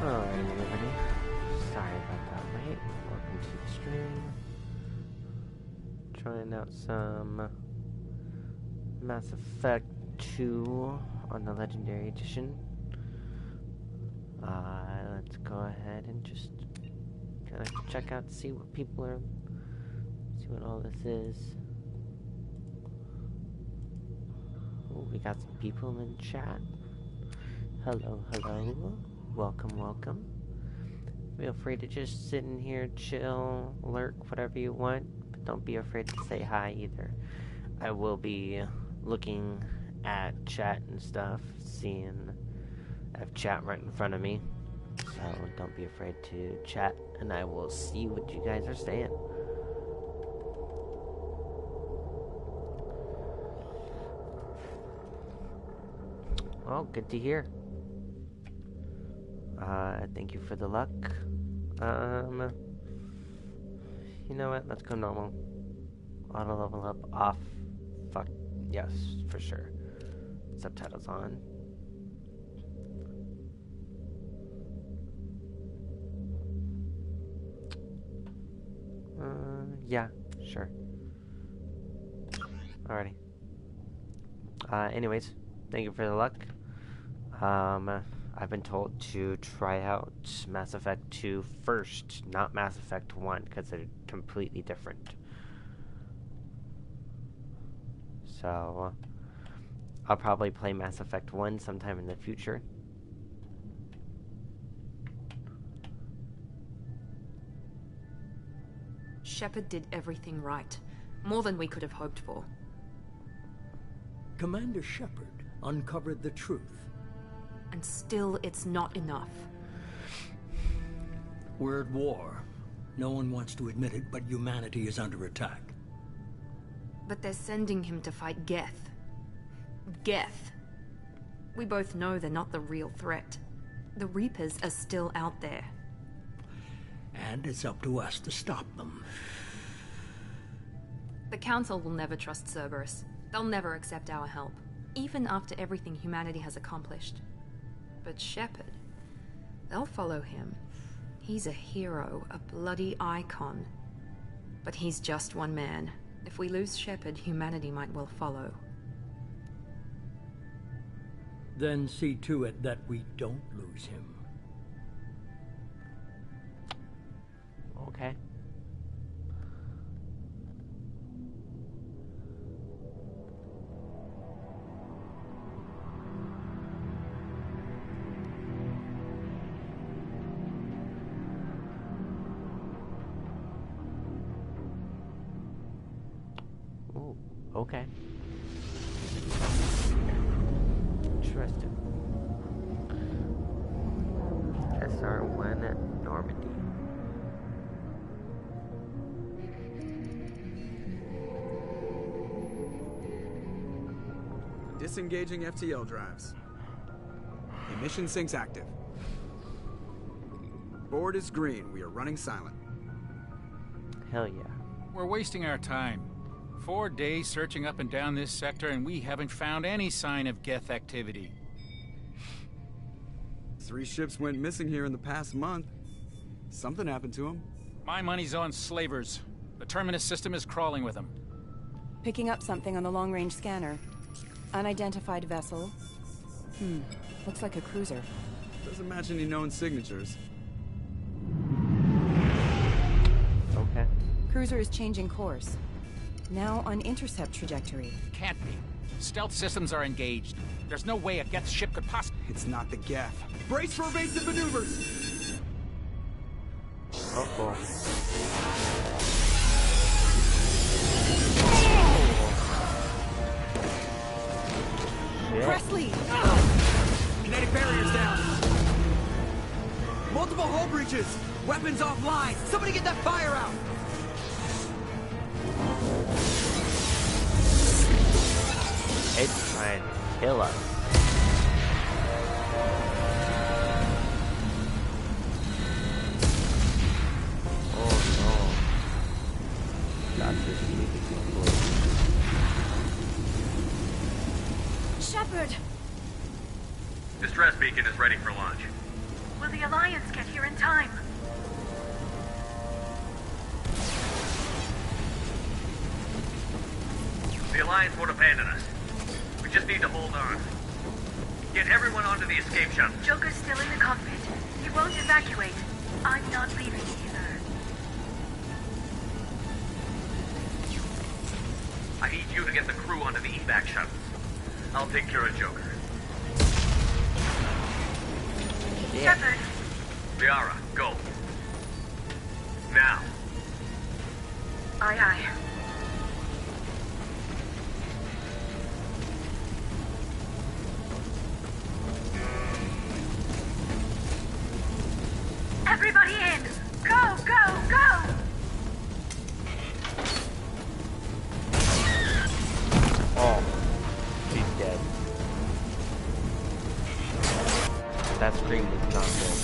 Alright, everybody. Sorry about that, mate. Welcome to the stream. Trying out some Mass Effect 2 on the Legendary Edition. Let's go ahead and just kind of check out, see what people are, see what all this is. Ooh, we got some people in chat. Hello, hello. Welcome, welcome. Feel free to just sit in here, chill, lurk, whatever you want, but don't be afraid to say hi either. I will be looking at chat and stuff, seeing I have chat right in front of me, so don't be afraid to chat, and I will see what you guys are saying. Oh, good to hear. Thank you for the luck. You know what? Let's go normal. Auto level up off. Fuck. Yes, for sure. Subtitles on. Yeah, sure. Alrighty. Anyways, thank you for the luck. I've been told to try out Mass Effect 2 first, not Mass Effect 1, because they're completely different. So, I'll probably play Mass Effect 1 sometime in the future. Shepard did everything right. More than we could have hoped for. Commander Shepard uncovered the truth. And still, it's not enough. We're at war. No one wants to admit it, but humanity is under attack. But they're sending him to fight Geth. Geth. We both know they're not the real threat. The Reapers are still out there. And it's up to us to stop them. The Council will never trust Cerberus. They'll never accept our help, even after everything humanity has accomplished. But Shepard, they'll follow him. He's a hero, a bloody icon. But he's just one man. If we lose Shepard, humanity might well follow. Then see to it that we don't lose him. Okay. Ooh, okay. Interesting. SR1 at Normandy. Disengaging FTL drives. Emission sinks active. Board is green. We are running silent. Hell yeah. We're wasting our time. 4 days searching up and down this sector, and we haven't found any sign of Geth activity. 3 ships went missing here in the past month. Something happened to them. My money's on slavers. The Terminus system is crawling with them. Picking up something on the long-range scanner. Unidentified vessel. Looks like a cruiser. Doesn't match any known signatures. Okay. Cruiser is changing course. Now on intercept trajectory. Can't be. Stealth systems are engaged. There's no way a Geth ship could possibly... It's not the Geth. Brace for evasive maneuvers! Uh-oh. Shit. Presley! Kinetic barriers down! Multiple hull breaches! Weapons offline! Somebody get that fire out! It's trying to kill us. Oh no. That's just really cool. Shepard! Distress beacon is ready for launch. Will the Alliance get here in time? The Alliance won't abandon us. We just need to hold on. Get everyone onto the escape shuttle. Joker's still in the cockpit. He won't evacuate. I'm not leaving either. I need you to get the crew onto the evac shuttles. I'll take care of Joker. Yeah. Shepard, Liara, go. Now. aye aye. Everybody in! Go, go, go! Oh. She's dead. That scream was not good.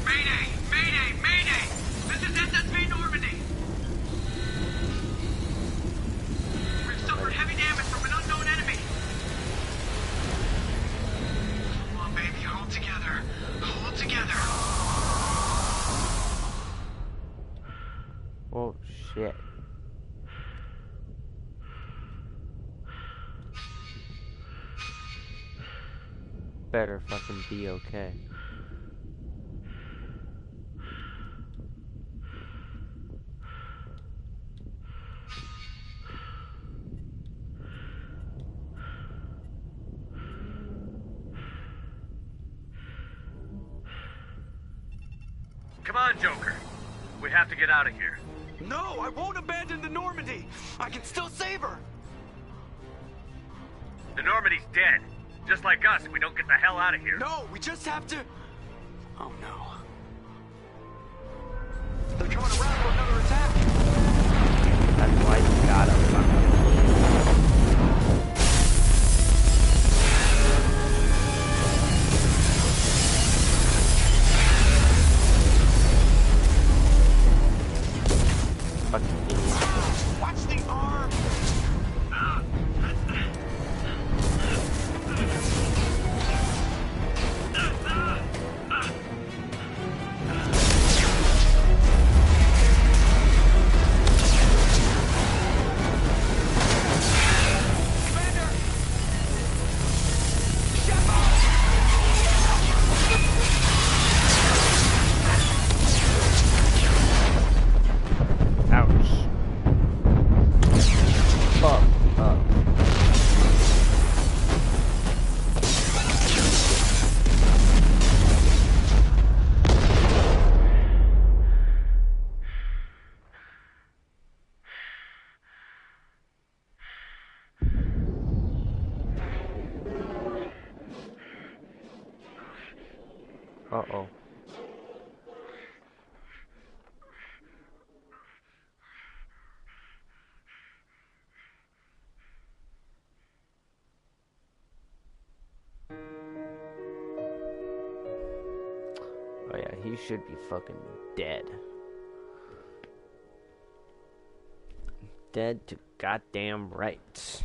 Mayday! Mayday! Mayday! This is SSV Normandy! We've suffered heavy damage from an unknown enemy. Come on, baby, hold together. Hold together. Oh shit. Better fucking be okay. Come on, Joker. We have to get out of here. No, I won't abandon the Normandy. I can still save her. The Normandy's dead. Just like us, we don't get the hell out of here. No, we just have to... Oh no. They're coming around for another attack. That's why you gotta fucking fucking idiot. Watch the arm. Ouch. Fuck up. Uh-oh. Oh yeah, he should be fucking dead. Dead to goddamn right.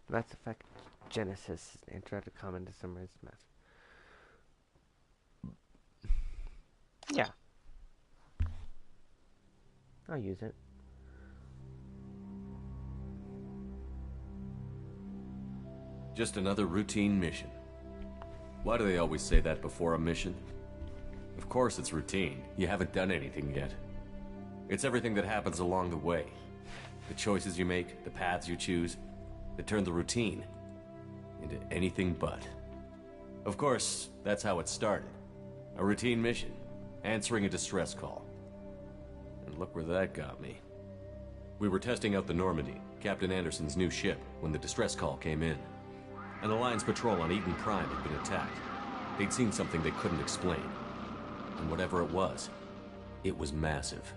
Mass Effect Genesis intro to common to summarize mass. Yeah. I'll use it. Just another routine mission. Why do they always say that before a mission? Of course it's routine. You haven't done anything yet. It's everything that happens along the way. The choices you make, the paths you choose, that turn the routine into anything but. Of course, that's how it started. A routine mission, answering a distress call. And look where that got me. We were testing out the Normandy, Captain Anderson's new ship, when the distress call came in. An Alliance patrol on Eden Prime had been attacked. They'd seen something they couldn't explain. And whatever it was massive.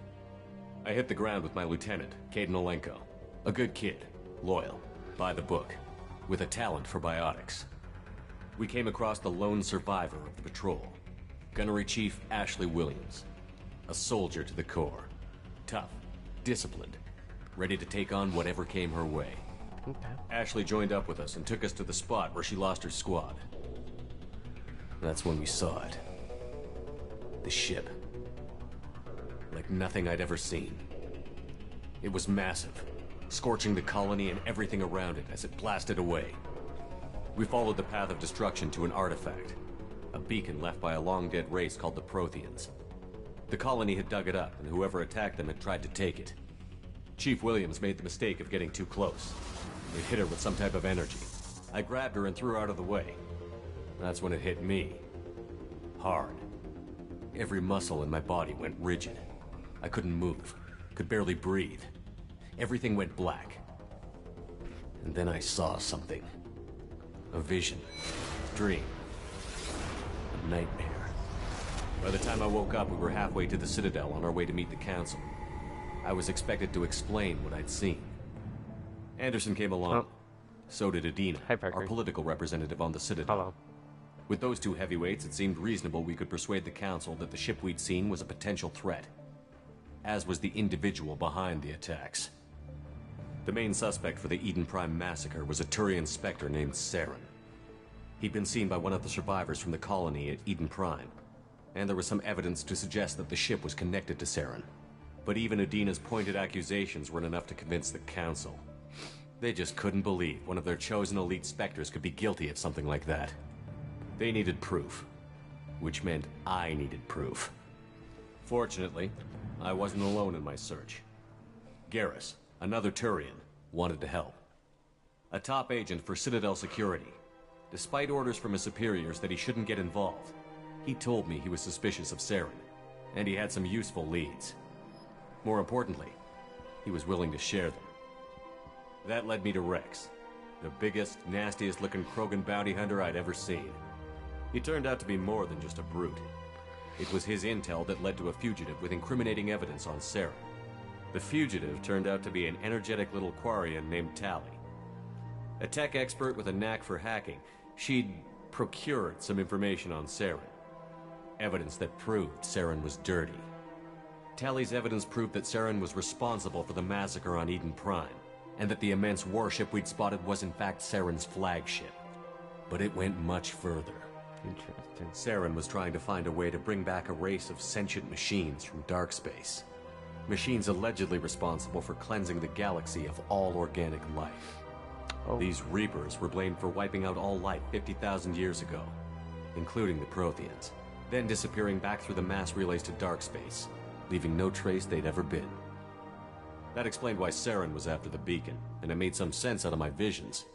I hit the ground with my lieutenant, Caden Olenko. A good kid, loyal, by the book, with a talent for biotics. We came across the lone survivor of the patrol, Gunnery Chief Ashley Williams. A soldier to the core. Tough, disciplined, ready to take on whatever came her way. Okay. Ashley joined up with us and took us to the spot where she lost her squad. That's when we saw it. The ship. Like nothing I'd ever seen. It was massive, scorching the colony and everything around it as it blasted away. We followed the path of destruction to an artifact, a beacon left by a long-dead race called the Protheans. The colony had dug it up, and whoever attacked them had tried to take it. Chief Williams made the mistake of getting too close. It hit her with some type of energy. I grabbed her and threw her out of the way. That's when it hit me. Hard. Every muscle in my body went rigid. I couldn't move, could barely breathe. Everything went black. And then I saw something. A vision. A dream. A nightmare. By the time I woke up, we were halfway to the Citadel on our way to meet the Council. I was expected to explain what I'd seen. Anderson came along. Oh. So did Adina, Hi, Parker. our political representative on the Citadel. Hello. With those two heavyweights, it seemed reasonable we could persuade the Council that the ship we'd seen was a potential threat. As was the individual behind the attacks. The main suspect for the Eden Prime massacre was a Turian Spectre named Saren. He'd been seen by one of the survivors from the colony at Eden Prime, and there was some evidence to suggest that the ship was connected to Saren. But even Adina's pointed accusations weren't enough to convince the Council. They just couldn't believe one of their chosen elite Spectres could be guilty of something like that. They needed proof, which meant I needed proof. Fortunately, I wasn't alone in my search. Garrus, another Turian, wanted to help. A top agent for Citadel Security. Despite orders from his superiors that he shouldn't get involved, he told me he was suspicious of Saren, and he had some useful leads. More importantly, he was willing to share them. That led me to Rex, the biggest, nastiest-looking Krogan bounty hunter I'd ever seen. He turned out to be more than just a brute. It was his intel that led to a fugitive with incriminating evidence on Saren. The fugitive turned out to be an energetic little Quarian named Tali. A tech expert with a knack for hacking, she'd procured some information on Saren. Evidence that proved Saren was dirty. Tali's evidence proved that Saren was responsible for the massacre on Eden Prime, and that the immense warship we'd spotted was in fact Saren's flagship. But it went much further. Interesting. Saren was trying to find a way to bring back a race of sentient machines from dark space. Machines allegedly responsible for cleansing the galaxy of all organic life. Oh. These Reapers were blamed for wiping out all life 50,000 years ago, including the Protheans, then disappearing back through the mass relays to dark space, leaving no trace they'd ever been. That explained why Saren was after the beacon, and it made some sense out of my visions.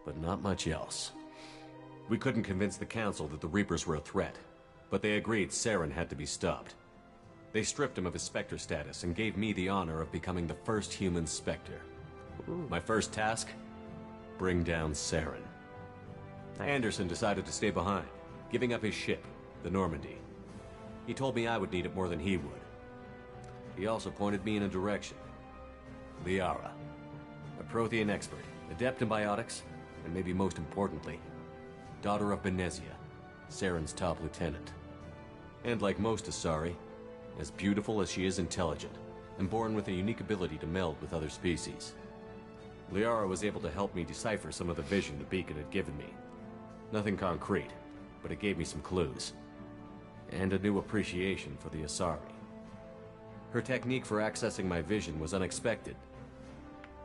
But not much else. We couldn't convince the Council that the Reapers were a threat, but they agreed Saren had to be stopped. They stripped him of his Spectre status and gave me the honor of becoming the first human Spectre. My first task? Bring down Saren. Anderson decided to stay behind, giving up his ship, the Normandy. He told me I would need it more than he would. He also pointed me in a direction. Liara, a Prothean expert, adept in biotics, and maybe most importantly, daughter of Benezia, Saren's top lieutenant. And like most Asari, as beautiful as she is intelligent, and born with a unique ability to meld with other species. Liara was able to help me decipher some of the vision the beacon had given me. Nothing concrete, but it gave me some clues. And a new appreciation for the Asari. Her technique for accessing my vision was unexpected,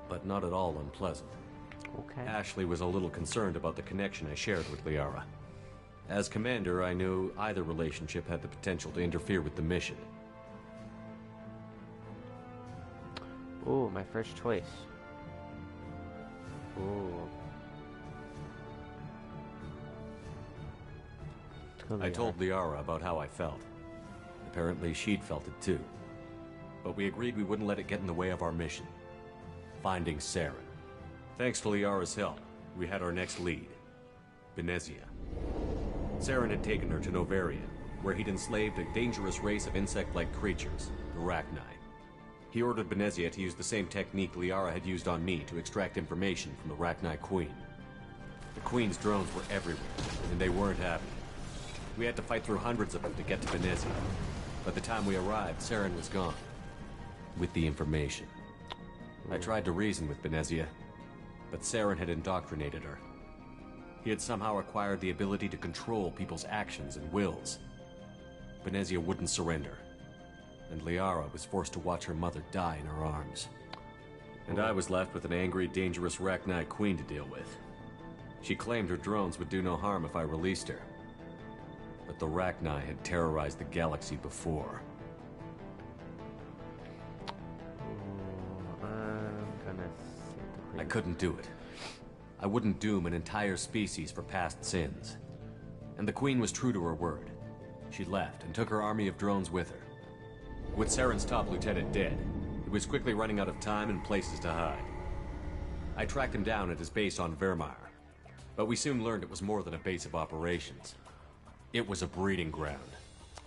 but not at all unpleasant. Okay. Ashley was a little concerned about the connection I shared with Liara. As commander, I knew either relationship had the potential to interfere with the mission. Ooh, my first choice. Ooh. I told Liara about how I felt. Apparently she'd felt it too. But we agreed we wouldn't let it get in the way of our mission. Finding Saren. Thanks to Liara's help, we had our next lead. Benezia. Saren had taken her to Novaria, where he'd enslaved a dangerous race of insect-like creatures, the Rachni. He ordered Benezia to use the same technique Liara had used on me to extract information from the Rachni Queen. The Queen's drones were everywhere, and they weren't happy. We had to fight through hundreds of them to get to Benezia. By the time we arrived, Saren was gone. With the information. I tried to reason with Benezia, but Saren had indoctrinated her. He had somehow acquired the ability to control people's actions and wills. Benezia wouldn't surrender, and Liara was forced to watch her mother die in her arms. And I was left with an angry, dangerous Rachni Queen to deal with. She claimed her drones would do no harm if I released her. But the Rachni had terrorized the galaxy before. I couldn't do it. I wouldn't doom an entire species for past sins. And the Queen was true to her word. She left and took her army of drones with her. With Saren's top lieutenant dead, it was quickly running out of time and places to hide. I tracked him down at his base on Vermeer, but we soon learned it was more than a base of operations. It was a breeding ground.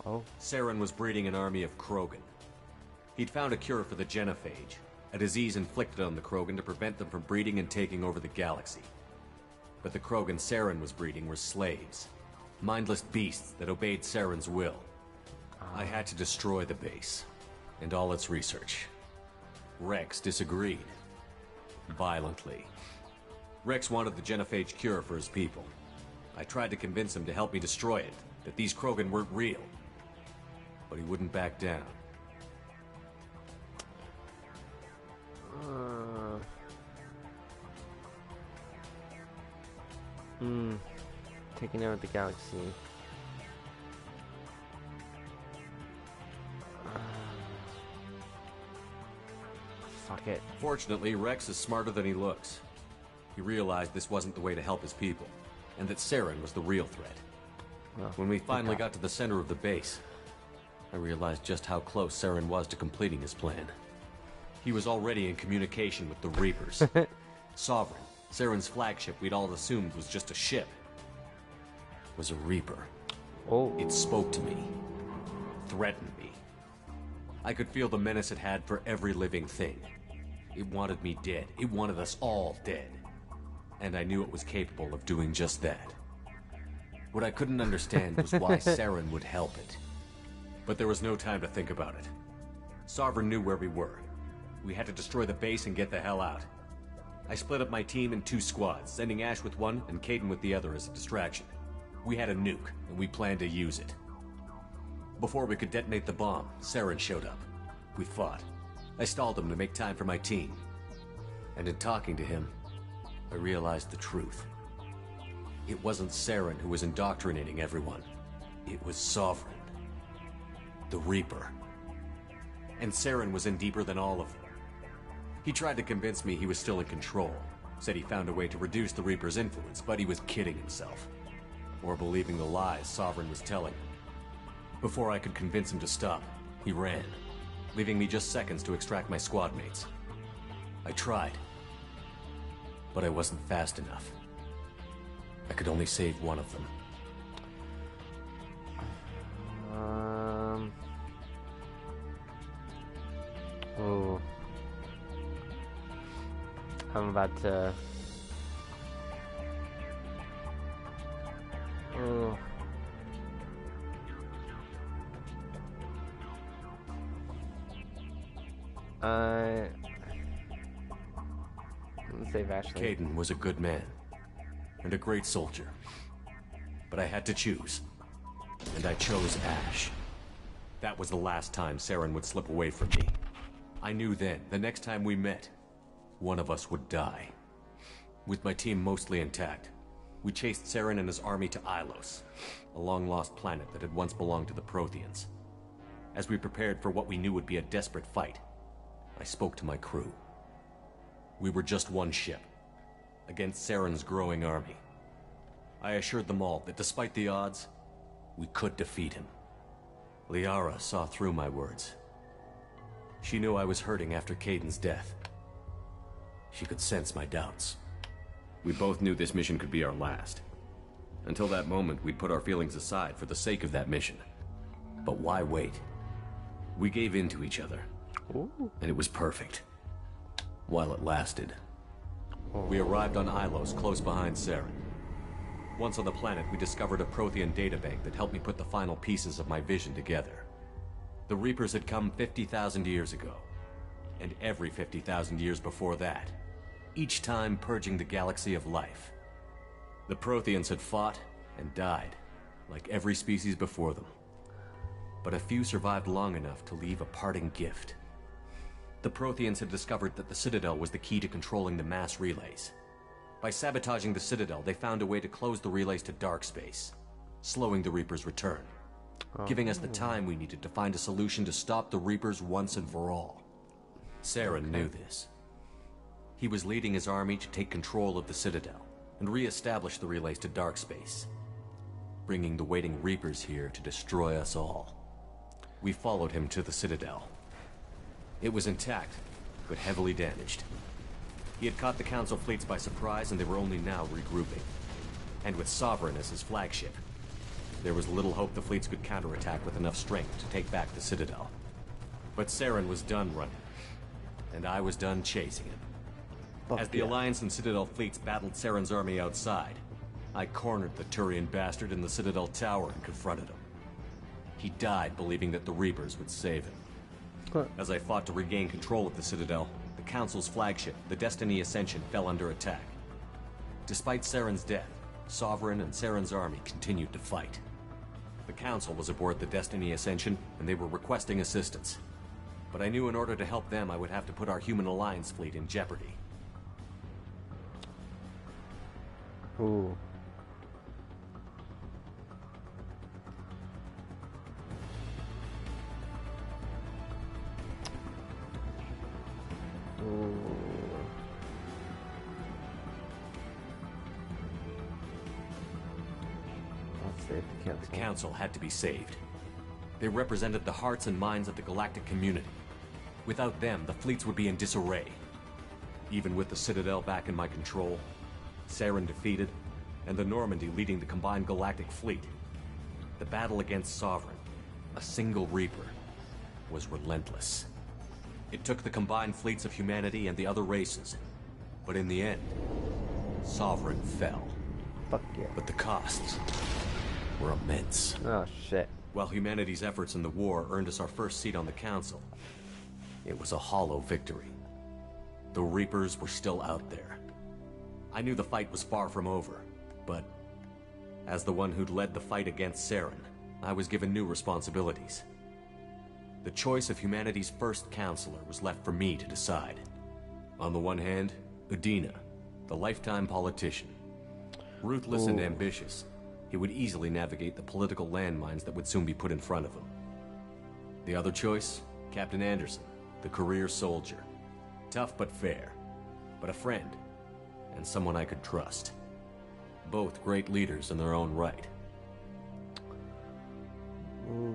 Oh. Saren was breeding an army of Krogan. He'd found a cure for the genophage, a disease inflicted on the Krogan to prevent them from breeding and taking over the galaxy. But the Krogan Saren was breeding were slaves, mindless beasts that obeyed Saren's will. I had to destroy the base, and all its research. Rex disagreed. Violently. Rex wanted the genophage cure for his people. I tried to convince him to help me destroy it, that these Krogan weren't real. But he wouldn't back down. Taking over the galaxy. it. Fortunately, Rex is smarter than he looks. He realized this wasn't the way to help his people, and that Saren was the real threat. Well, When we finally got to the center of the base, I realized just how close Saren was to completing his plan. He was already in communication with the Reapers. Sovereign, Saren's flagship we'd all assumed was just a ship, was a Reaper. Oh. It spoke to me, threatened me. I could feel the menace it had for every living thing. It wanted me dead. It wanted us all dead. And I knew it was capable of doing just that. What I couldn't understand was why Saren would help it. But there was no time to think about it. Sovereign knew where we were. We had to destroy the base and get the hell out. I split up my team in 2 squads, sending Ash with one and Caden with the other as a distraction. We had a nuke, and we planned to use it. Before we could detonate the bomb, Saren showed up. We fought. I stalled him to make time for my team. And in talking to him, I realized the truth. It wasn't Saren who was indoctrinating everyone. It was Sovereign. The Reaper. And Saren was in deeper than all of them. He tried to convince me he was still in control. Said he found a way to reduce the Reaper's influence, but he was kidding himself. Or believing the lies Sovereign was telling him. Before I could convince him to stop, he ran, leaving me just seconds to extract my squad mates. I tried, but I wasn't fast enough. I could only save one of them. Oh. I'm about to... Oh. I'm gonna save Ashley. Caden was a good man, and a great soldier. But I had to choose, and I chose Ash. That was the last time Saren would slip away from me. I knew then, the next time we met, one of us would die. With my team mostly intact, we chased Saren and his army to Ilos, a long-lost planet that had once belonged to the Protheans. As we prepared for what we knew would be a desperate fight, I spoke to my crew. We were just one ship, against Saren's growing army. I assured them all that despite the odds, we could defeat him. Liara saw through my words. She knew I was hurting after Caden's death. She could sense my doubts. We both knew this mission could be our last. Until that moment, we'd put our feelings aside for the sake of that mission. But why wait? We gave in to each other. Ooh. And it was perfect. While it lasted. We arrived on Ilos, close behind Saren. Once on the planet, we discovered a Prothean databank that helped me put the final pieces of my vision together. The Reapers had come 50,000 years ago, and every 50,000 years before that, each time purging the galaxy of life. The Protheans had fought and died, like every species before them. But a few survived long enough to leave a parting gift. The Protheans had discovered that the Citadel was the key to controlling the mass relays. By sabotaging the Citadel, they found a way to close the relays to dark space, slowing the Reapers' return, giving us the time we needed to find a solution to stop the Reapers once and for all. Saren knew this. He was leading his army to take control of the Citadel and re-establish the relays to dark space, bringing the waiting Reapers here to destroy us all. We followed him to the Citadel. It was intact, but heavily damaged. He had caught the Council fleets by surprise, and they were only now regrouping. And with Sovereign as his flagship, there was little hope the fleets could counterattack with enough strength to take back the Citadel. But Saren was done running, and I was done chasing him. As the Alliance and Citadel fleets battled Saren's army outside, I cornered the Turian bastard in the Citadel tower and confronted him. He died believing that the Reapers would save him. As I fought to regain control of the Citadel, the Council's flagship, the Destiny Ascension, fell under attack. Despite Saren's death, Sovereign and Saren's army continued to fight. The Council was aboard the Destiny Ascension, and they were requesting assistance. But I knew in order to help them, I would have to put our human Alliance fleet in jeopardy. Ooh. save the council. The council had to be saved. They represented the hearts and minds of the galactic community. Without them, the fleets would be in disarray. Even with the Citadel back in my control, Saren defeated, and the Normandy leading the combined galactic fleet, the battle against Sovereign, a single Reaper, was relentless. It took the combined fleets of humanity and the other races, but in the end, Sovereign fell. Fuck yeah. But the costs were immense. Oh shit. While humanity's efforts in the war earned us our first seat on the Council, it was a hollow victory. The Reapers were still out there. I knew the fight was far from over, but as the one who'd led the fight against Saren, I was given new responsibilities. The choice of humanity's first counselor was left for me to decide. On the one hand, Udina, the lifetime politician. Ruthless and ambitious, he would easily navigate the political landmines that would soon be put in front of him. The other choice, Captain Anderson, the career soldier. Tough but fair, but a friend, and someone I could trust. Both great leaders in their own right. Ooh.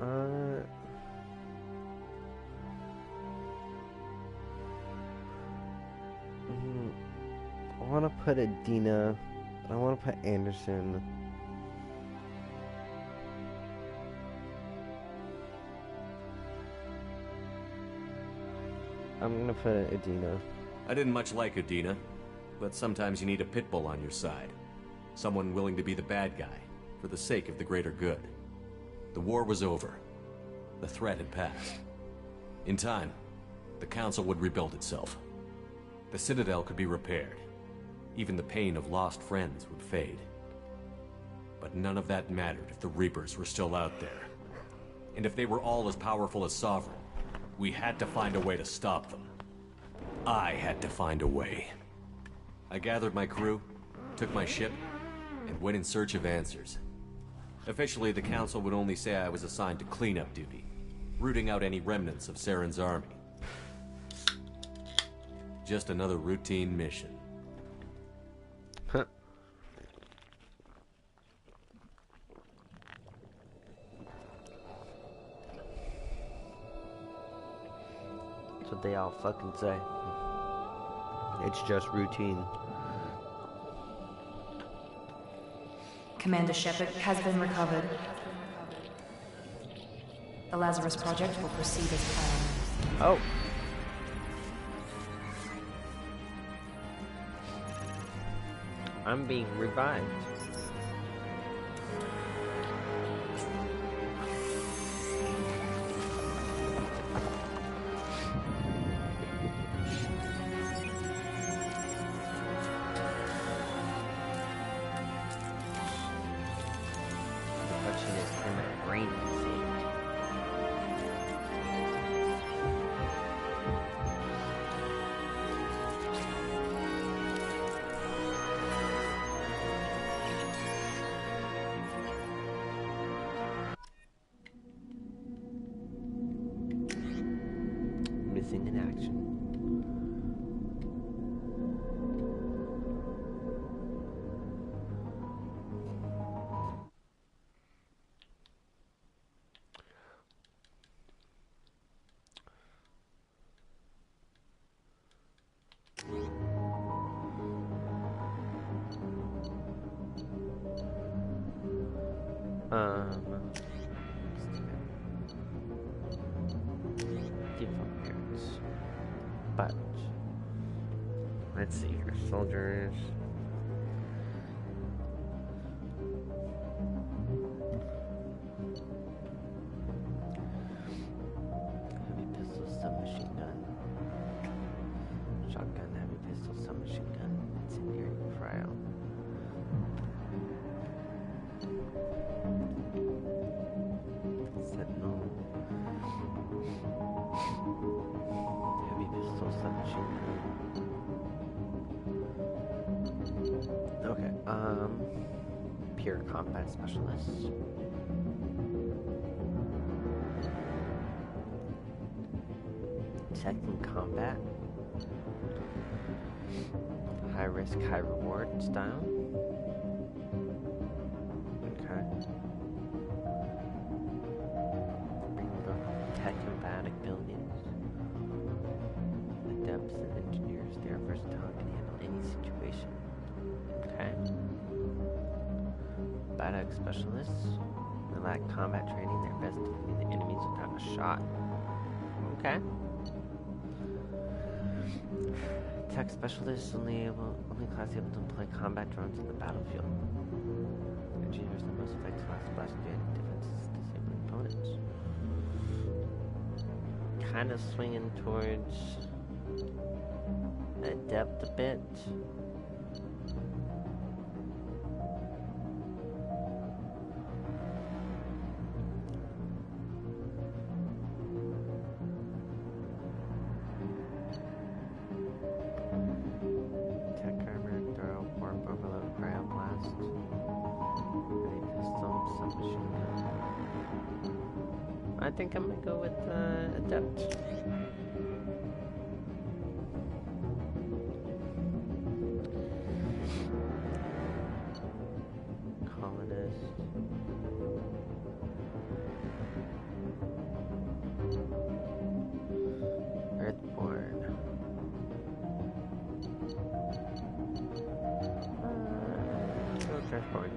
I want to put Adina. I want to put Anderson. I'm gonna put Adina. I didn't much like Udina, but sometimes you need a pit bull on your side. Someone willing to be the bad guy, for the sake of the greater good. The war was over. The threat had passed. In time, the Council would rebuild itself. The Citadel could be repaired. Even the pain of lost friends would fade. But none of that mattered if the Reapers were still out there. And if they were all as powerful as Sovereign, we had to find a way to stop them. I had to find a way. I gathered my crew, took my ship, and went in search of answers. Officially, the Council would only say I was assigned to cleanup duty, rooting out any remnants of Saren's army. Just another routine mission. Huh. That's what they all fucking say. It's just routine. Commander Shepard has been recovered. The Lazarus Project will proceed as planned. Oh. I'm being revived. The question is, can my brain be saved? Missing in action. Default parents. But let's see here. Soldiers. Heavy pistol, submachine gun. Shotgun, heavy pistol, submachine gun. Incendiary cryo. Sentinel. Heavy pistol, submachine gun. Okay, pure combat specialist. Tech and combat. high risk, high reward style. Okay. Tech-combatic buildings. Adepts and engineers, they are versatile and can handle any situation. Okay. Battle specialists. They lack combat training, they're best to defeat the enemies without a shot. Okay. Tech specialists only class able to employ combat drones in the battlefield. Engineers the most effective class blast defenses disabling opponents. Kind of swinging towards adept a bit. I think I'm gonna go with adept. Colonist. Earthborn. Go with Earthborn.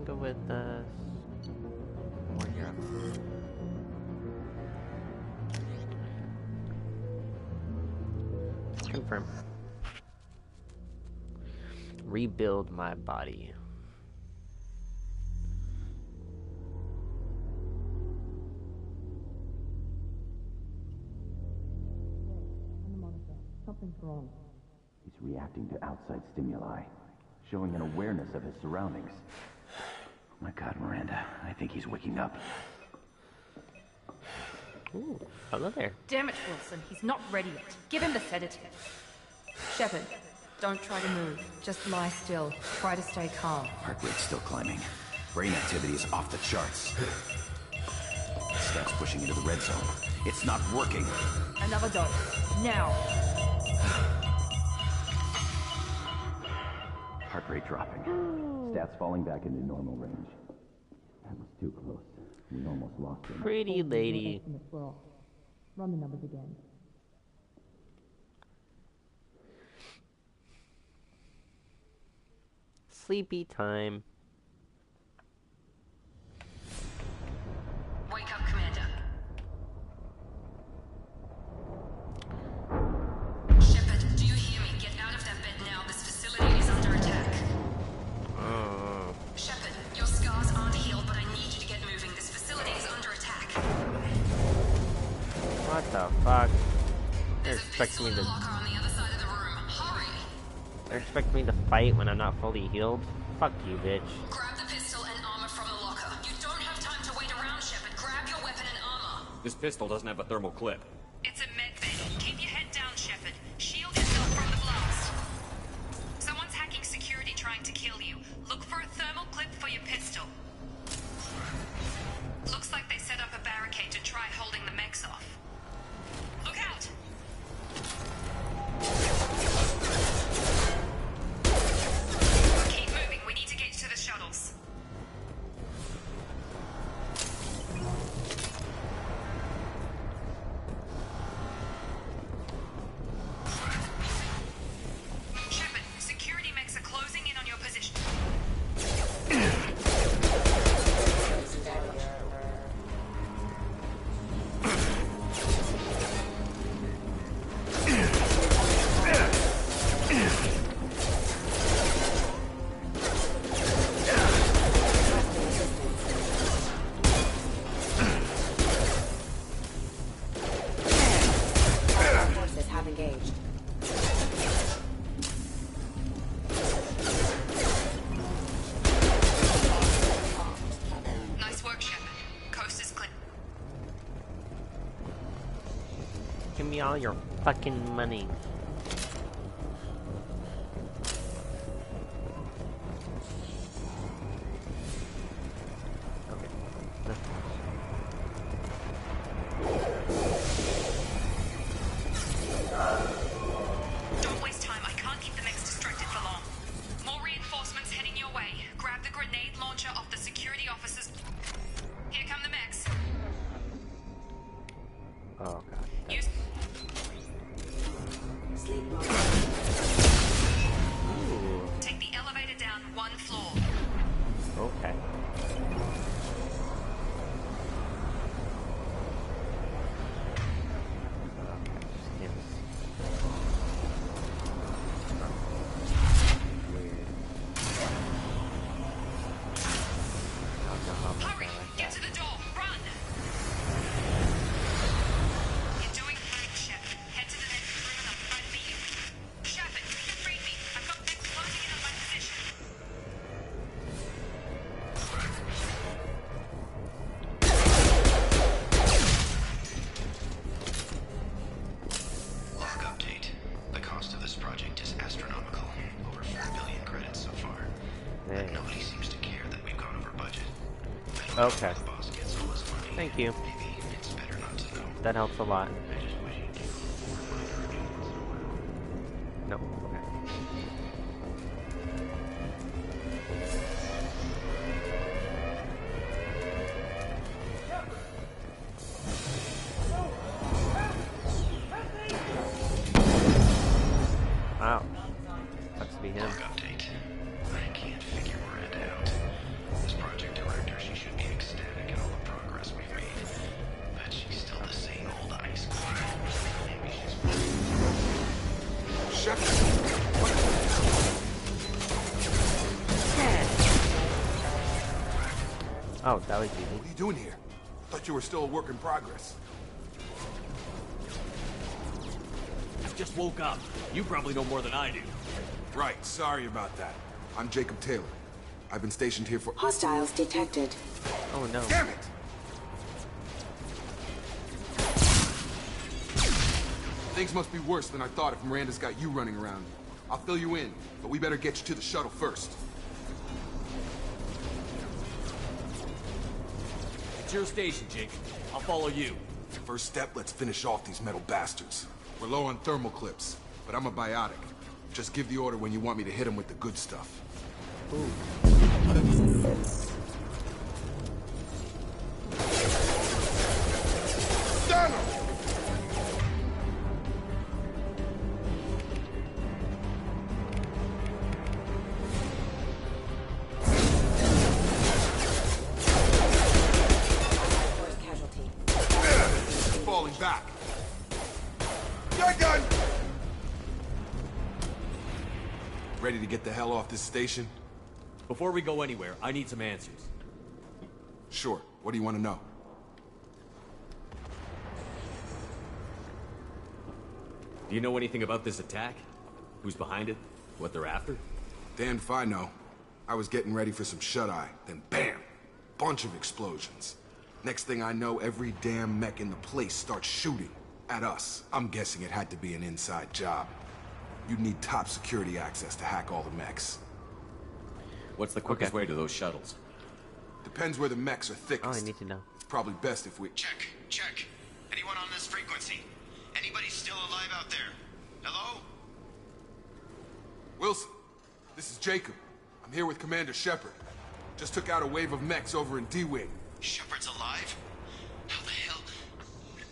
Go with more Europe. Confirm. Rebuild my body. Something's wrong. He's reacting to outside stimuli, showing an awareness of his surroundings. Oh my God, Miranda, I think he's waking up. Ooh, hello there. Damn it, Wilson, he's not ready yet. Give him the sedative. Shepard, don't try to move. Just lie still. Try to stay calm. Heart rate's still climbing. Brain activity is off the charts. Steps pushing into the red zone. It's not working. Another dose. Now. Heart rate dropping. Stats falling back into normal range. That was too close. We almost lost him. Pretty lady. Run the numbers again. Sleepy time. Wake up, Commander. Shepard, do you hear me? Get out of that bed now. This facility is under attack. Shepard, your scars aren't healed, but I need you to get moving. This facility is under attack. What the fuck? They're There's a expecting pistol me in the to. locker on the other side of the room. Hurry! They're expecting me to fight when I'm not fully healed. Fuck you, bitch. Grab the pistol and armor from the locker. You don't have time to wait around, Shepard. Grab your weapon and armor. This pistol doesn't have a thermal clip. It's a med bay. Keep your head down, Shepard. Shield yourself from the blast. Someone's hacking security trying to kill you. Look for a thermal clip for your pistol. Looks like they set up a barricade to try holding the mechs off. Look out! Keep moving. We need to get to the shuttles. Give me all your fucking money. Okay. Don't waste time. I can't keep the mechs distracted for long. More reinforcements heading your way. Grab the grenade launcher off the security officers. Here come the mechs. Oh god. Use Ooh. Take the elevator down 1 floor. Okay. Hurry! Get to the door! Run! You're doing great, Shep. Head to the next room and I'll try to beat you. Shepard, read me. I've got mechs closing in on my position. Log update. The cost of this project is astronomical. Over 4 billion credits so far. Yeah. Nobody seems to care that we've gone over budget. Okay. The boss gets all this money. Thank you. Maybe it's better not to know. That helps a lot. I just wish you'd give me more reviews. No. Okay. Wow. Sucks to be him. Log update. I can't figure Miranda out. As project director, she should be ecstatic at all the progress we've made. But she's still the same old ice queen. Maybe she's... Shepard! Oh, that was easy. What are you doing here? Thought you were still a work in progress. Just woke up. You probably know more than I do. Right, sorry about that. I'm Jacob Taylor. I've been stationed here for... Hostiles detected. Oh no. Damn it! Things must be worse than I thought if Miranda's got you running around. I'll fill you in, but we better get you to the shuttle first. It's your station, Jake. I'll follow you. First step, let's finish off these metal bastards. We're low on thermal clips, but I'm a biotic. Just give the order when you want me to hit them with the good stuff. Damn him! First casualty. Falling back. You're done! Ready to get the hell off this station? Before we go anywhere, I need some answers. Sure. What do you want to know? Do you know anything about this attack? Who's behind it? What they're after? Damned if I know. I was getting ready for some shut-eye, then bam! Bunch of explosions. Next thing I know, every damn mech in the place starts shooting at us. I'm guessing it had to be an inside job. You'd need top security access to hack all the mechs. What's the quickest way to those shuttles? Depends where the mechs are thickest. Oh, I need to know. It's probably best if we... Check. Anyone on this frequency? Anybody still alive out there? Hello? Wilson, this is Jacob. I'm here with Commander Shepard. Just took out a wave of mechs over in D-Wing. Shepard's alive? How the hell?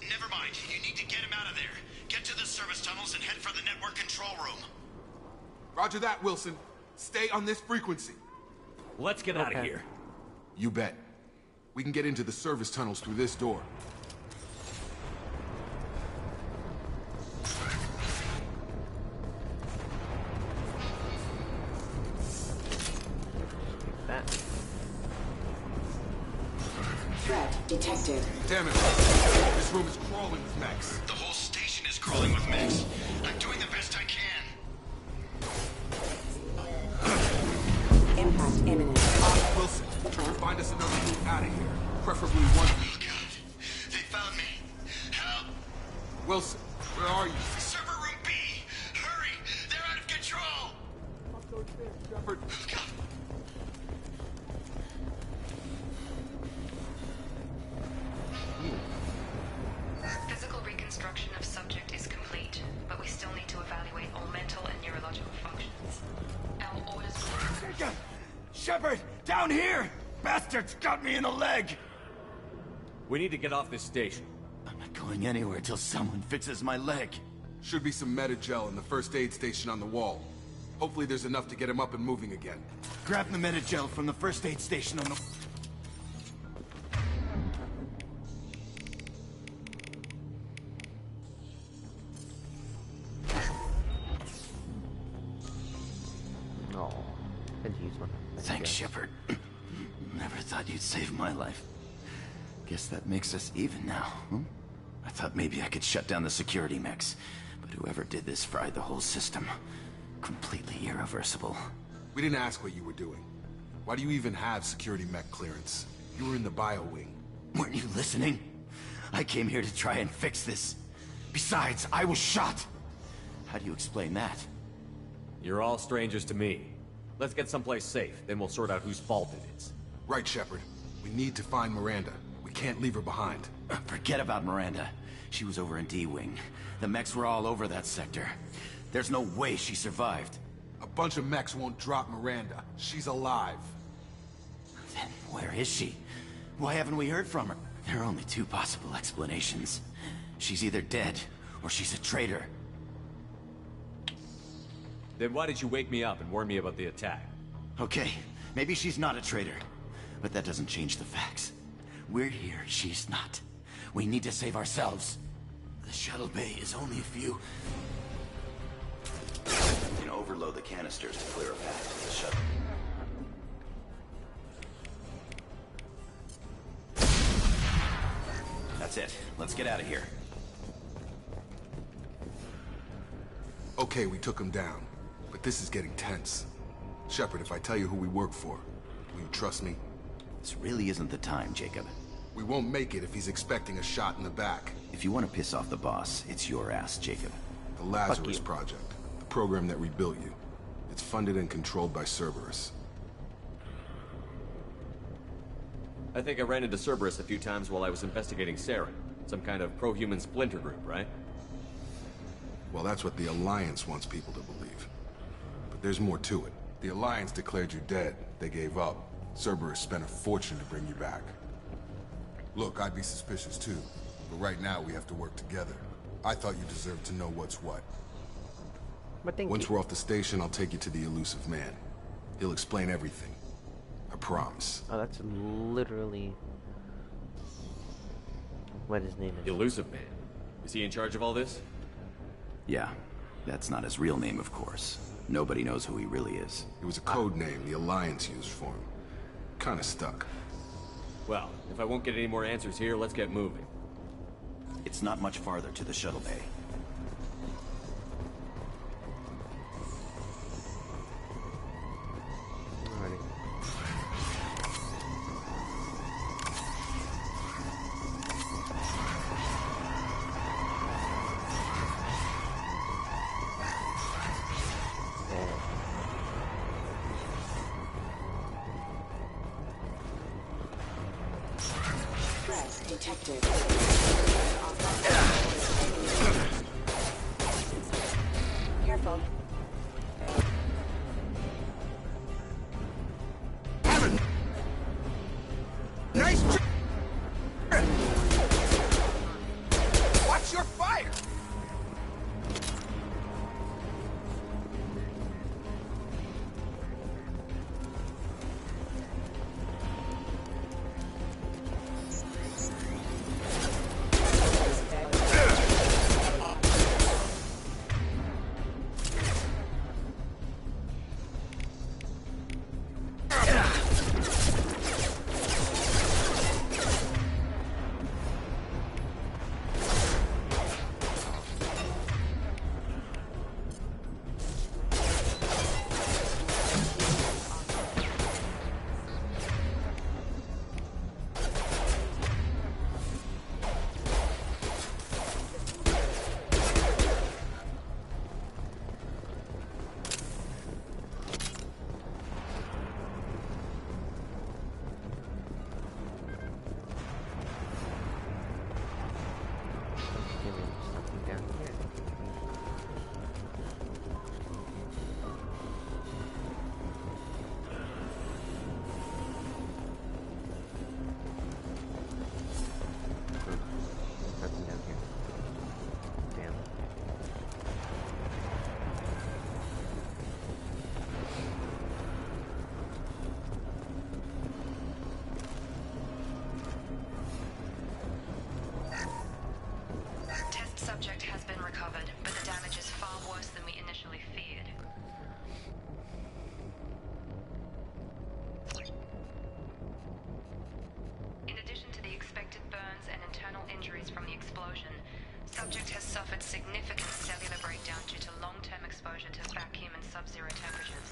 Never mind. You need to get him out of there. Get to the service tunnels and head for the network control room. Roger that, Wilson. Stay on this frequency. Let's get out of here. You bet. We can get into the service tunnels through this door. That. Threat detected. Damn it. This room is crawling with mechs. The whole station is crawling with mechs. I'm doing the best I can. Impact imminent. Wilson, find us another route out of here. Preferably one... Oh, God. They found me. Help. Wilson, Where are you? Server room B! Hurry! They're out of control! Shepard. Physical reconstruction of subject is complete, but we still need to evaluate all mental and neurological functions. Our orders... Shepard! Down here! Bastards got me in the leg! We need to get off this station. I'm not going anywhere till someone fixes my leg. Should be some Medi-gel in the first aid station on the wall. Hopefully there's enough to get him up and moving again. Grab the Medi-gel from the first aid station on the... Oh, could use one. Thanks, Shepard. Never thought you'd save my life. Guess that makes us even now, huh? I thought maybe I could shut down the security mechs, but whoever did this fried the whole system. Completely irreversible. We didn't ask what you were doing. Why do you even have security mech clearance? You were in the bio wing. Weren't you listening? I came here to try and fix this. Besides, I was shot. How do you explain that? You're all strangers to me. Let's get someplace safe, then we'll sort out whose fault it is. Right, Shepard. We need to find Miranda. We can't leave her behind. Forget about Miranda. She was over in D-Wing. The mechs were all over that sector. There's no way she survived. A bunch of mechs won't drop Miranda. She's alive. Then where is she? Why haven't we heard from her? There are only two possible explanations. She's either dead, or she's a traitor. Then why did you wake me up and warn me about the attack? Okay, maybe she's not a traitor. But that doesn't change the facts. We're here, she's not. We need to save ourselves. The shuttle bay is only a few... You can overload the canisters to clear a path to the shuttle. That's it. Let's get out of here. Okay, we took him down. But this is getting tense. Shepard, if I tell you who we work for, will you trust me? This really isn't the time, Jacob. We won't make it if he's expecting a shot in the back. If you want to piss off the boss, it's your ass, Jacob. The Lazarus Project. The program that rebuilt you. It's funded and controlled by Cerberus. I think I ran into Cerberus a few times while I was investigating Saren. Some kind of pro-human splinter group, right? Well, that's what the Alliance wants people to believe. But there's more to it. The Alliance declared you dead. They gave up. Cerberus spent a fortune to bring you back. Look, I'd be suspicious too. But right now, we have to work together. I thought you deserved to know what's what. Once we're off the station, I'll take you to the elusive man. He'll explain everything. I promise. Oh, that's literally what his name is. Elusive Man. Is he in charge of all this? Yeah. That's not his real name, of course. Nobody knows who he really is. It was a code name the Alliance used for him. Kinda stuck. Well, if I won't get any more answers here, let's get moving. It's not much farther to the shuttle bay. Alrighty. Threat detected. Careful. Nice Watch your fire! explosion. Subject has suffered significant cellular breakdown due to long-term exposure to vacuum and sub-zero temperatures.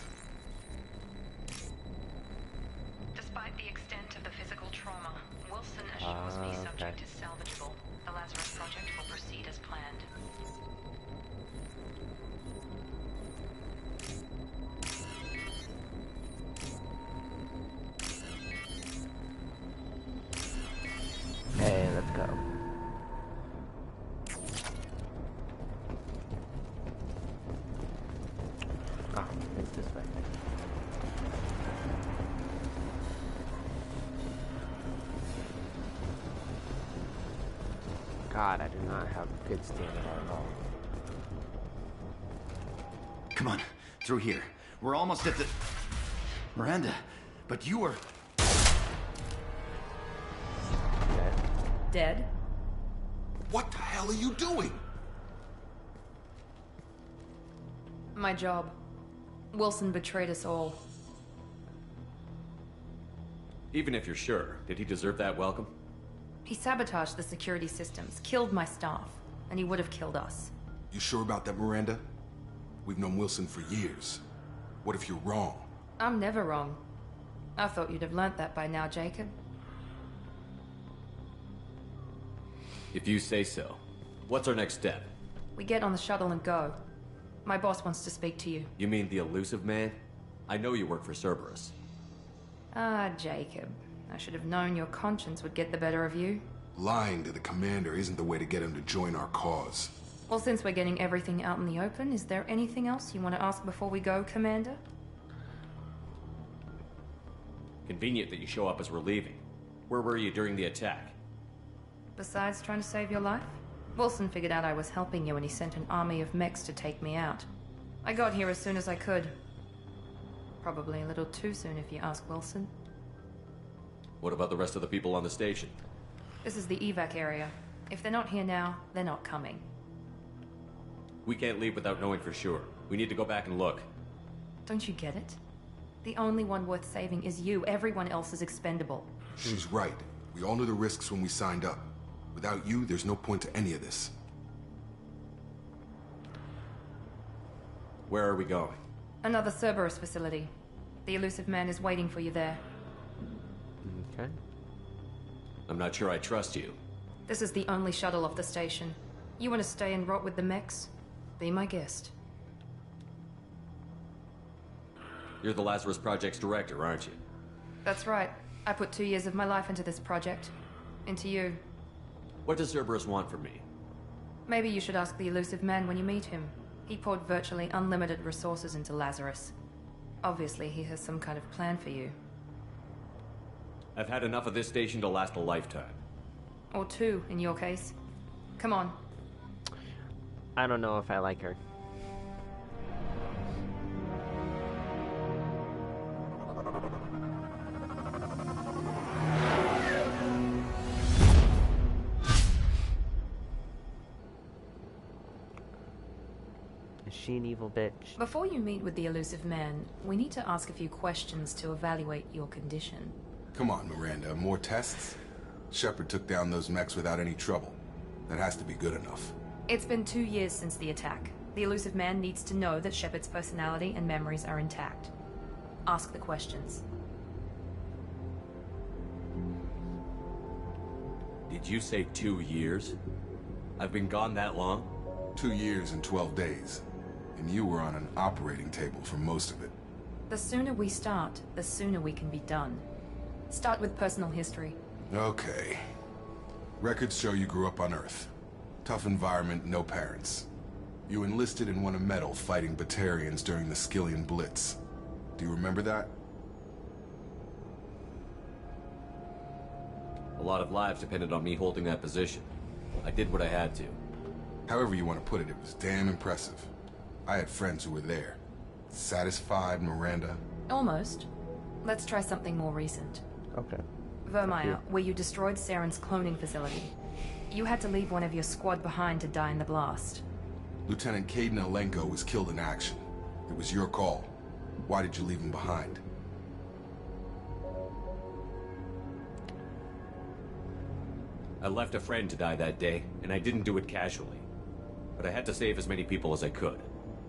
Despite the extent of the physical trauma, Wilson assures me subject is salvageable. The Lazarus Project will proceed as planned. Okay, let's go. Oh, it's this way. God, I do not have good stamina at all. Come on, through here. We're almost at the... Miranda, but you were... Dead? What the hell are you doing? My job. Wilson betrayed us all. Even if you're sure, did he deserve that welcome? He sabotaged the security systems, killed my staff, and he would have killed us. You sure about that, Miranda? We've known Wilson for years. What if you're wrong? I'm never wrong. I thought you'd have learnt that by now, Jacob. If you say so. What's our next step? We get on the shuttle and go. My boss wants to speak to you. You mean the elusive man? I know you work for Cerberus. Ah, Jacob. I should have known your conscience would get the better of you. Lying to the commander isn't the way to get him to join our cause. Well, since we're getting everything out in the open, is there anything else you want to ask before we go, Commander? Convenient that you show up as we're leaving. Where were you during the attack? Besides trying to save your life? Wilson figured out I was helping you and he sent an army of mechs to take me out. I got here as soon as I could. Probably a little too soon if you ask Wilson. What about the rest of the people on the station? This is the evac area. If they're not here now, they're not coming. We can't leave without knowing for sure. We need to go back and look. Don't you get it? The only one worth saving is you. Everyone else is expendable. She's right. We all knew the risks when we signed up. Without you, there's no point to any of this. Where are we going? Another Cerberus facility. The elusive man is waiting for you there. Okay. I'm not sure I trust you. This is the only shuttle off the station. You want to stay and rot with the mechs? Be my guest. You're the Lazarus Project's director, aren't you? That's right. I put 2 years of my life into this project. Into you. What does Cerberus want from me? Maybe you should ask the elusive man when you meet him. He poured virtually unlimited resources into Lazarus. Obviously, he has some kind of plan for you. I've had enough of this station to last a lifetime. Or 2, in your case. Come on. I don't know if I like her. Is she an evil bitch? Before you meet with the elusive man, we need to ask a few questions to evaluate your condition. Come on, Miranda. More tests? Shepard took down those mechs without any trouble. That has to be good enough. It's been 2 years since the attack. The elusive man needs to know that Shepard's personality and memories are intact. Ask the questions. Did you say 2 years? I've been gone that long? 2 years and 12 days. And you were on an operating table for most of it. The sooner we start, the sooner we can be done. Start with personal history. Okay. Records show you grew up on Earth. Tough environment, no parents. You enlisted and won a medal fighting Batarians during the Skillian Blitz. Do you remember that? A lot of lives depended on me holding that position. I did what I had to. However you want to put it, it was damn impressive. I had friends who were there. Satisfied, Miranda? Almost. Let's try something more recent. Okay. Vermeer, where you destroyed Saren's cloning facility. You had to leave one of your squad behind to die in the blast. Lieutenant Caden Alenko was killed in action. It was your call. Why did you leave him behind? I left a friend to die that day, and I didn't do it casually. But I had to save as many people as I could.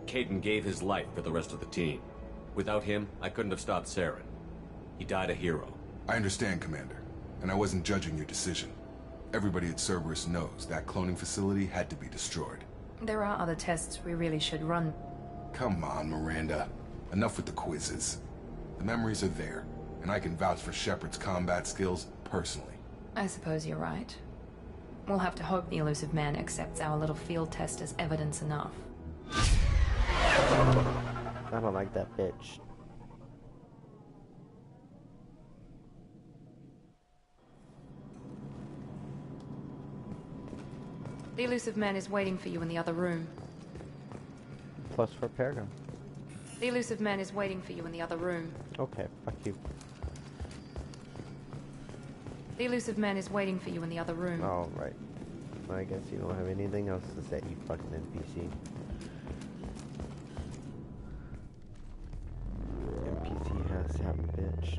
Caden gave his life for the rest of the team. Without him, I couldn't have stopped Saren. He died a hero. I understand, Commander, and I wasn't judging your decision. Everybody at Cerberus knows that cloning facility had to be destroyed. There are other tests we really should run. Come on, Miranda. Enough with the quizzes. The memories are there, and I can vouch for Shepard's combat skills personally. I suppose you're right. We'll have to hope the elusive man accepts our little field test as evidence enough. I don't like that bitch. The elusive man is waiting for you in the other room. Plus for Paragon. The elusive man is waiting for you in the other room. Okay, fuck you. The elusive man is waiting for you in the other room. Oh, right. I guess you don't have anything else to say, you fucking NPC. NPC has happened, bitch.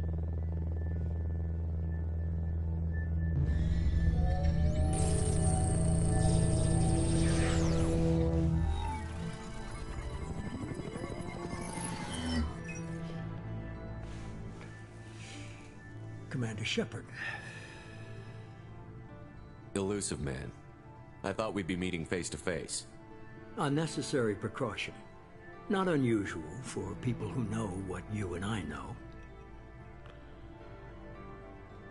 Commander Shepard. Elusive man. I thought we'd be meeting face to face. A necessary precaution. Not unusual for people who know what you and I know.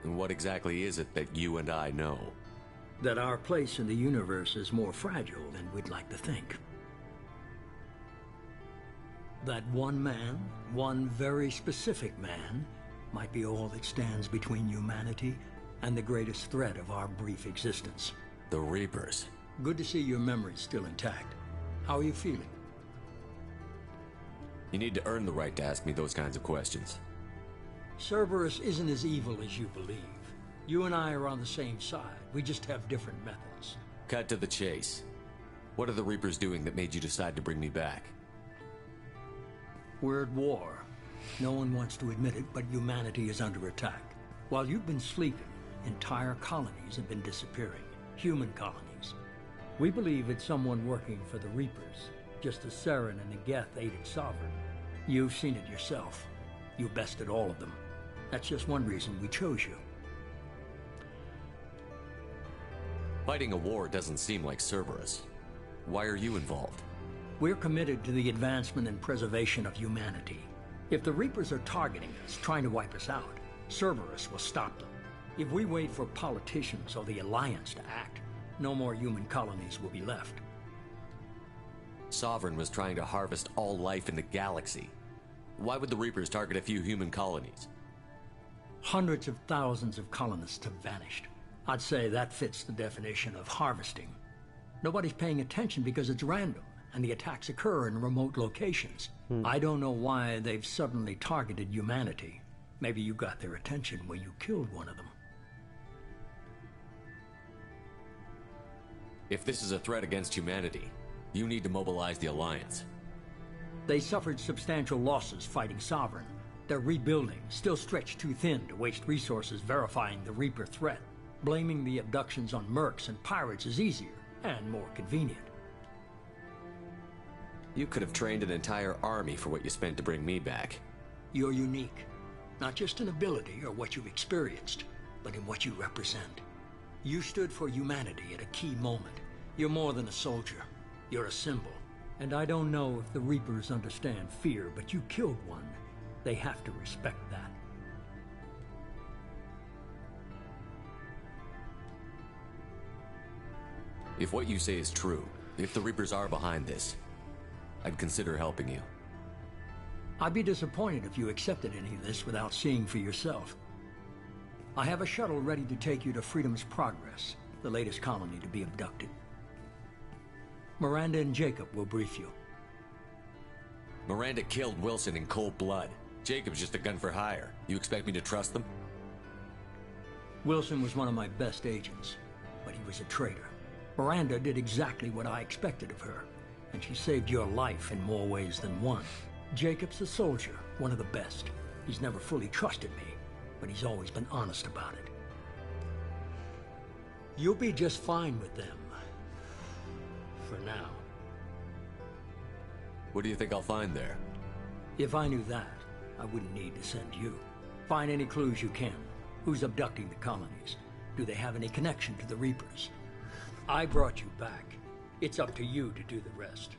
And what exactly is it that you and I know? That our place in the universe is more fragile than we'd like to think. That one man, one very specific man, might be all that stands between humanity and the greatest threat of our brief existence. The Reapers. Good to see your memory's still intact. How are you feeling? You need to earn the right to ask me those kinds of questions. Cerberus isn't as evil as you believe. You and I are on the same side. We just have different methods. Cut to the chase. What are the Reapers doing that made you decide to bring me back? We're at war. No one wants to admit it, but humanity is under attack. While you've been sleeping, entire colonies have been disappearing. Human colonies. We believe it's someone working for the Reapers, just as Saren and the Geth aided Sovereign. You've seen it yourself. You bested all of them. That's just one reason we chose you. Fighting a war doesn't seem like Cerberus. Why are you involved? We're committed to the advancement and preservation of humanity. If the Reapers are targeting us, trying to wipe us out, Cerberus will stop them. If we wait for politicians or the Alliance to act, no more human colonies will be left. Sovereign was trying to harvest all life in the galaxy. Why would the Reapers target a few human colonies? Hundreds of thousands of colonists have vanished. I'd say that fits the definition of harvesting. Nobody's paying attention because it's random, and the attacks occur in remote locations. I don't know why they've suddenly targeted humanity. Maybe you got their attention when you killed one of them. If this is a threat against humanity, you need to mobilize the Alliance. They suffered substantial losses fighting Sovereign. They're rebuilding, still stretched too thin to waste resources verifying the Reaper threat. Blaming the abductions on mercs and pirates is easier and more convenient. You could have trained an entire army for what you spent to bring me back. You're unique. Not just in ability or what you've experienced, but in what you represent. You stood for humanity at a key moment. You're more than a soldier. You're a symbol. And I don't know if the Reapers understand fear, but you killed one. They have to respect that. If what you say is true, if the Reapers are behind this, I'd consider helping you. I'd be disappointed if you accepted any of this without seeing for yourself. I have a shuttle ready to take you to Freedom's Progress, the latest colony to be abducted. Miranda and Jacob will brief you. Miranda killed Wilson in cold blood. Jacob's just a gun for hire. You expect me to trust them? Wilson was one of my best agents, but he was a traitor. Miranda did exactly what I expected of her, and she saved your life in more ways than one. Jacob's a soldier, one of the best. He's never fully trusted me, but he's always been honest about it. You'll be just fine with them. For now. What do you think I'll find there? If I knew that, I wouldn't need to send you. Find any clues you can. Who's abducting the colonies? Do they have any connection to the Reapers? I brought you back. It's up to you to do the rest.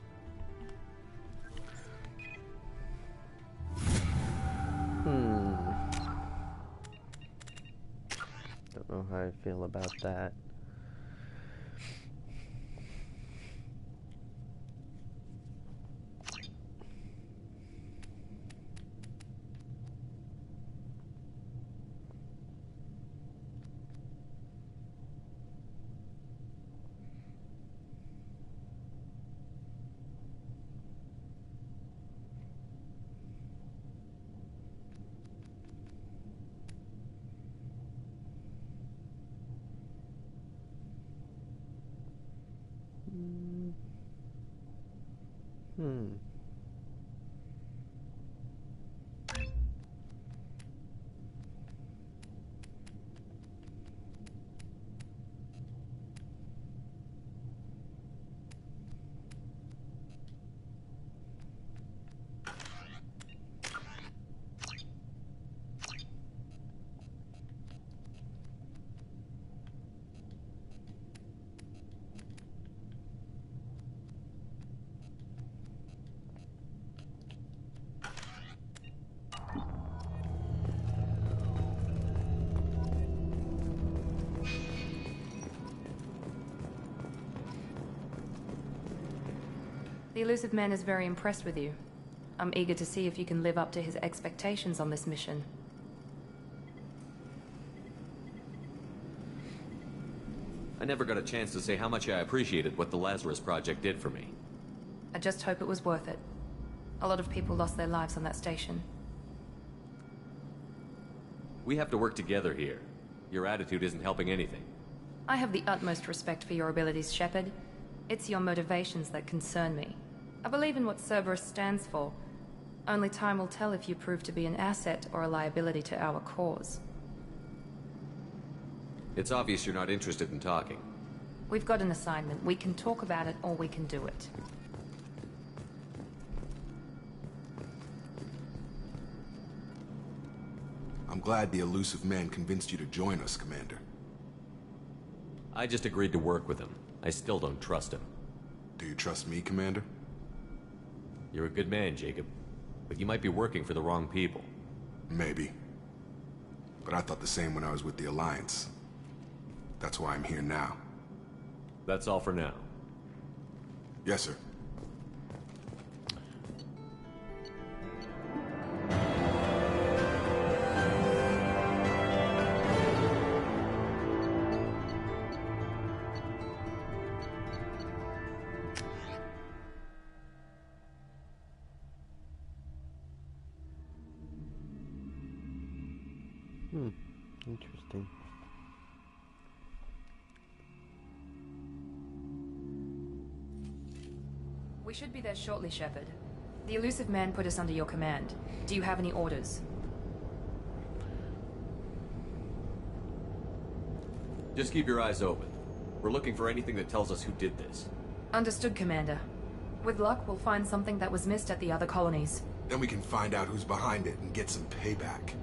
Don't know how I feel about that. The elusive man is very impressed with you. I'm eager to see if you can live up to his expectations on this mission. I never got a chance to say how much I appreciated what the Lazarus Project did for me. I just hope it was worth it. A lot of people lost their lives on that station. We have to work together here. Your attitude isn't helping anything. I have the utmost respect for your abilities, Shepard. It's your motivations that concern me. I believe in what Cerberus stands for. Only time will tell if you prove to be an asset or a liability to our cause. It's obvious you're not interested in talking. We've got an assignment. We can talk about it or we can do it. I'm glad the elusive man convinced you to join us, Commander. I just agreed to work with him. I still don't trust him. Do you trust me, Commander? You're a good man, Jacob. But you might be working for the wrong people. Maybe. But I thought the same when I was with the Alliance. That's why I'm here now. That's all for now. Yes, sir. Interesting. We should be there shortly, Shepard. The elusive man put us under your command. Do you have any orders? Just keep your eyes open. We're looking for anything that tells us who did this. Understood, Commander. With luck, we'll find something that was missed at the other colonies. Then we can find out who's behind it and get some payback.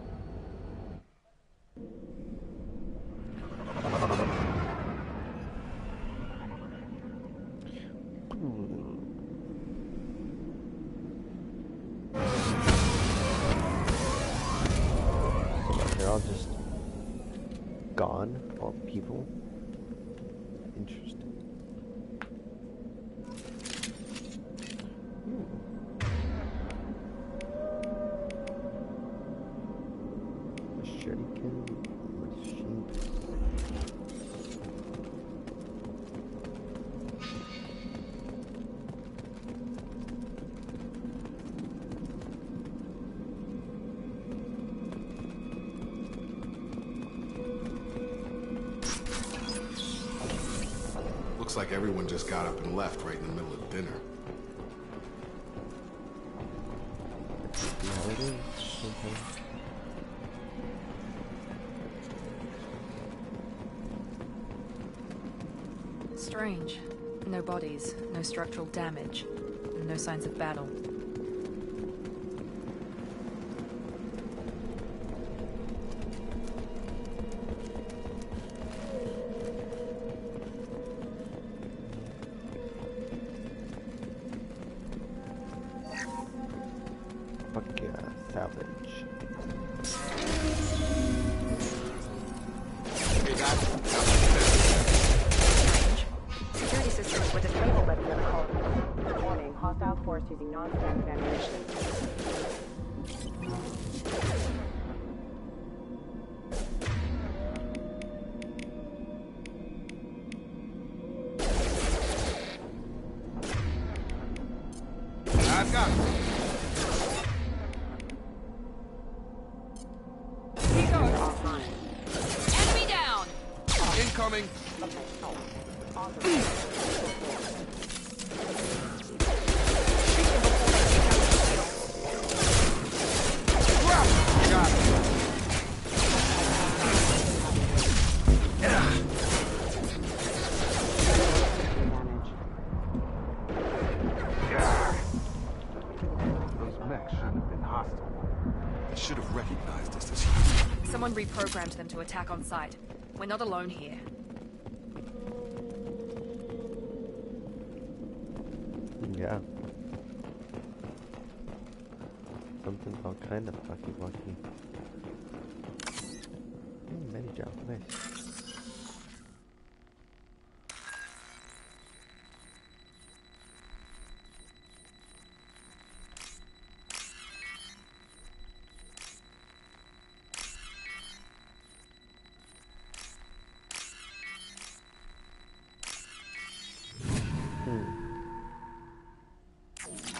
They're all just gone, all people. Interesting. Shuriken machine. Looks like everyone just got up and left right in the middle of dinner. Yeah, it is. Okay. Strange. No bodies, no structural damage, and no signs of battle. Fuck yeah, salvage. Security systems were disabled by the other colony. Warning, hostile force using non-standard ammunition. I've got it. Enemy down! Incoming. Those mechs shouldn't have been hostile. They should have recognized us as humans. Someone reprogrammed them to attack on sight. We're not alone here. Yeah. Something all kind of fucky. Mini jump, nice.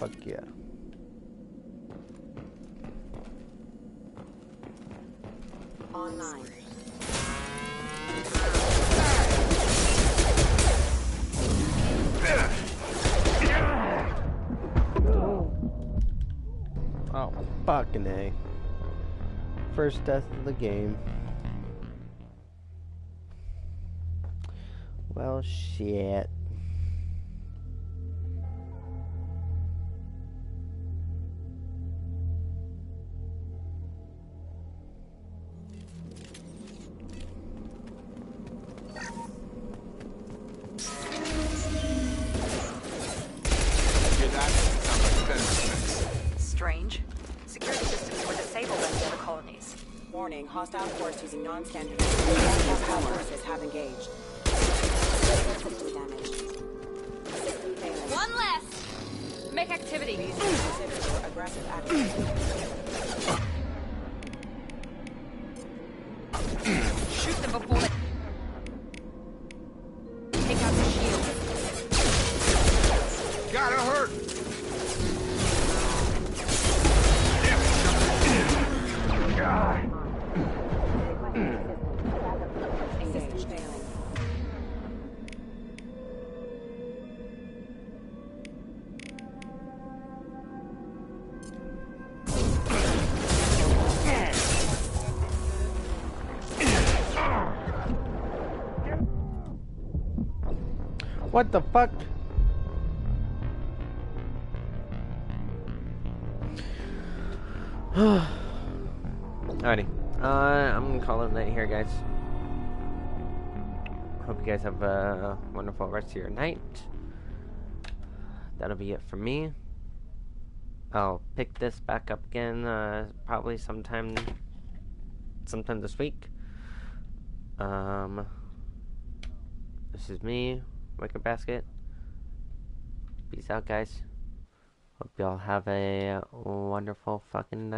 Fuck yeah. Online. Oh, fucking A. First death of the game. Well, shit. Strange. Security systems were disabled by the other colonies. Warning, hostile force using non-standard ammunition. Hostile forces have engaged. System damage. System failing. One less! Make activity. Please consider for aggressive action. Shoot them before they... Take out the shield. Gotta hurt. System failing. What the fuck? Alrighty. I'm gonna call it a night here, guys. Hope you guys have a wonderful rest of your night. That'll be it for me. I'll pick this back up again, probably sometime this week. This is me, Wicker Basket. Peace out, guys. Hope y'all have a wonderful fucking night.